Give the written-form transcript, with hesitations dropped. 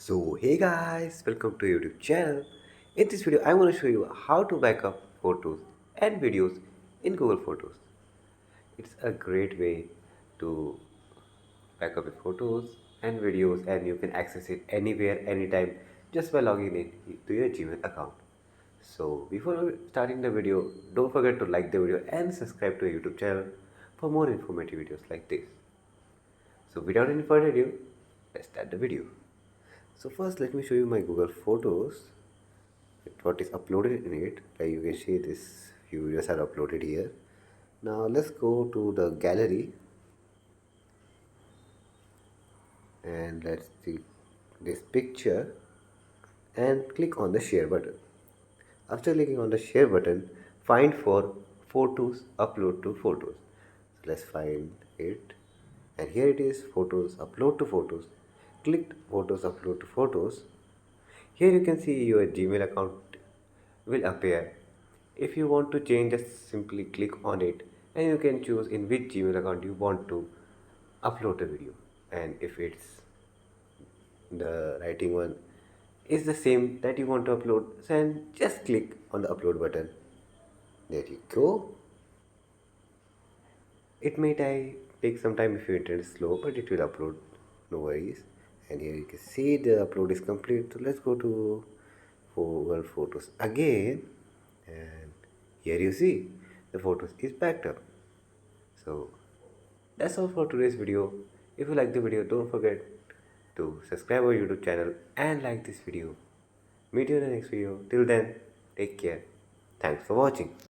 So hey guys, welcome to YouTube channel. In this video, I want to show you how to backup photos and videos in Google Photos. It's a great way to backup your photos and videos, and you can access it anywhere, anytime, just by logging in to your Gmail account. So before starting the video, don't forget to like the video and subscribe to our YouTube channel for more informative videos like this. So without any further ado, let's start the video. So first let me show you my Google Photos, what is uploaded in it. Like you can see this few videos are uploaded here. Now let's go to the gallery and let's see this picture and click on the share button. After clicking on the share button, find for photos, upload to photos. So let's find it, and here it is, photos, upload to photos. Click photos, upload to photos. Here you can see your Gmail account will appear. If you want to change, just simply click on it and you can choose in which Gmail account you want to upload a video. And if it's the writing one is the same that you want to upload, then just click on the upload button. There you go. It may take some time if your internet is slow, but it will upload, no worries. And here you can see the upload is complete. So let's go to Google Photos again, and here you see the photos is backed up. So that's all for today's video. If you like the video, don't forget to subscribe our YouTube channel and like this video. Meet you in the next video. Till then, take care. Thanks for watching.